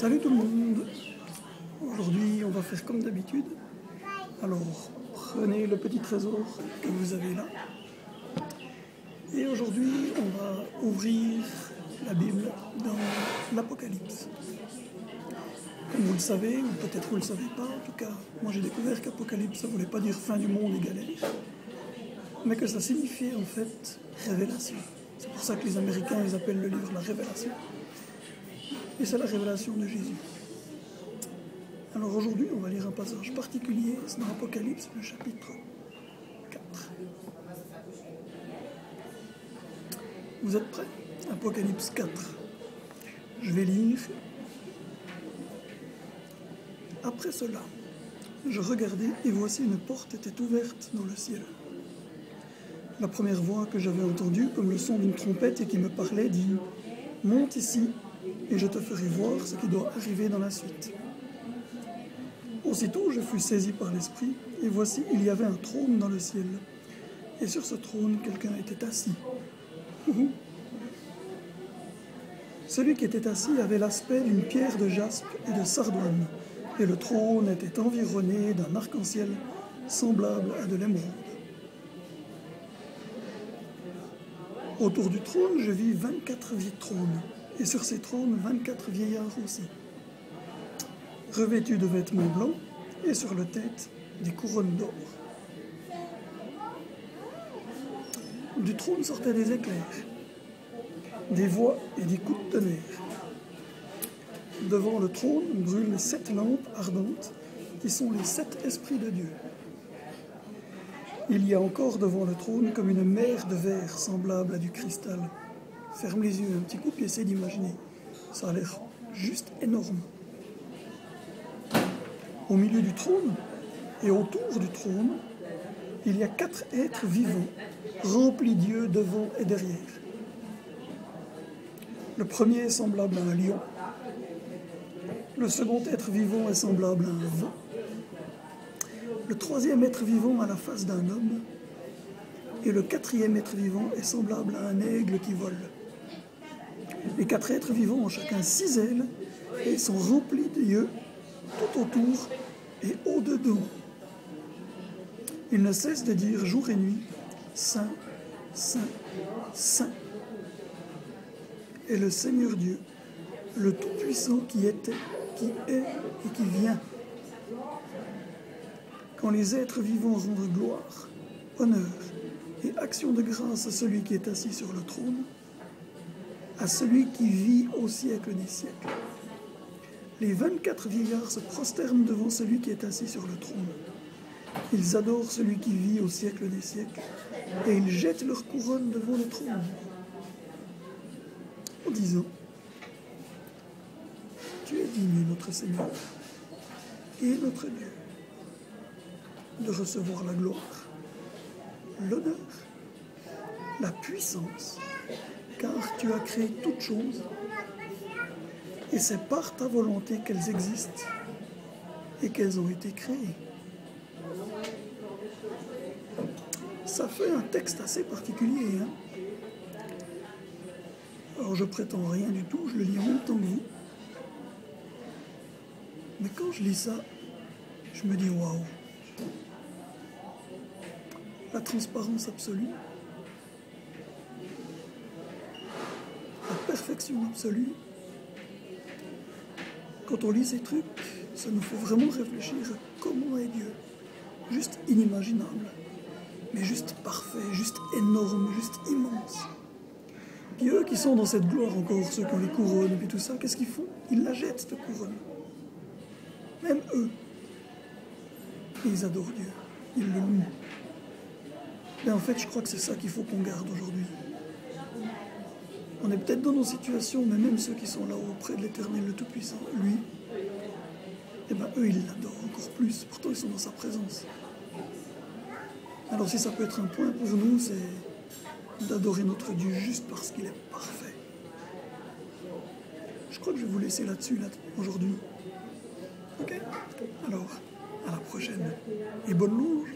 Salut tout le monde. Aujourd'hui on va faire comme d'habitude. Alors prenez le petit trésor que vous avez là. Et aujourd'hui on va ouvrir la Bible dans l'Apocalypse. Comme vous le savez, ou peut-être vous ne le savez pas, en tout cas moi j'ai découvert qu'Apocalypse ça ne voulait pas dire fin du monde et galère, mais que ça signifiait en fait révélation. C'est pour ça que les Américains ils appellent le livre la Révélation. Et c'est la révélation de Jésus. Alors aujourd'hui, on va lire un passage particulier, c'est dans l'Apocalypse, le chapitre 4. Vous êtes prêts? Apocalypse 4. Je vais lire. Après cela, je regardai et voici une porte était ouverte dans le ciel. La première voix que j'avais entendue, comme le son d'une trompette et qui me parlait, dit « Monte ici, et je te ferai voir ce qui doit arriver dans la suite. » Aussitôt, je fus saisi par l'Esprit, et voici, il y avait un trône dans le ciel. Et sur ce trône, quelqu'un était assis. Celui qui était assis avait l'aspect d'une pierre de jaspe et de sardoine, et le trône était environné d'un arc-en-ciel semblable à de l'émeraude. Autour du trône, je vis 24 trônes, et sur ces trônes, 24 vieillards aussi, revêtus de vêtements blancs, et sur leur tête, des couronnes d'or. Du trône sortaient des éclairs, des voix et des coups de tonnerre. Devant le trône brûlent 7 lampes ardentes, qui sont les 7 esprits de Dieu. Il y a encore devant le trône comme une mer de verre semblable à du cristal. Ferme les yeux un petit coup puis essaie d'imaginer. Ça a l'air juste énorme. Au milieu du trône et autour du trône, il y a 4 êtres vivants, remplis d'yeux devant et derrière. Le premier est semblable à un lion. Le second être vivant est semblable à un veau. Le troisième être vivant a la face d'un homme. Et le quatrième être vivant est semblable à un aigle qui vole. Les 4 êtres vivants ont chacun 6 ailes et sont remplis d'yeux tout autour et au-dedans. Ils ne cessent de dire jour et nuit, Saint, Saint, Saint est le Seigneur Dieu, le Tout-Puissant qui était, qui est et qui vient. Quand les êtres vivants rendent gloire, honneur et action de grâce à celui qui est assis sur le trône, à celui qui vit au siècle des siècles, les 24 vieillards se prosternent devant celui qui est assis sur le trône. Ils adorent celui qui vit au siècle des siècles et ils jettent leur couronne devant le trône en disant « Tu es digne, notre Seigneur et notre Dieu, de recevoir la gloire, l'honneur, la puissance, car tu as créé toutes choses, et c'est par ta volonté qu'elles existent et qu'elles ont été créées. » Ça fait un texte assez particulier, hein? Alors je prétends rien du tout, je le lis en même temps que vous. Mais quand je lis ça, je me dis waouh! La transparence absolue, la perfection absolue. Quand on lit ces trucs, ça nous fait vraiment réfléchir à comment est Dieu. Juste inimaginable, mais juste parfait, juste énorme, juste immense. Puis eux qui sont dans cette gloire encore, ceux qui ont les couronnes et puis tout ça, qu'est-ce qu'ils font? Ils la jettent, cette couronne. Même eux. Et ils adorent Dieu, ils le louent. Mais en fait, je crois que c'est ça qu'il faut qu'on garde aujourd'hui. On est peut-être dans nos situations, mais même ceux qui sont là-haut, auprès de l'Éternel, le Tout-Puissant, lui, eh bien eux, ils l'adorent encore plus. Pourtant, ils sont dans sa présence. Alors si ça peut être un point pour nous, c'est d'adorer notre Dieu juste parce qu'il est parfait. Je crois que je vais vous laisser là-dessus, aujourd'hui. Ok? Alors, à la prochaine. Et bonne louange!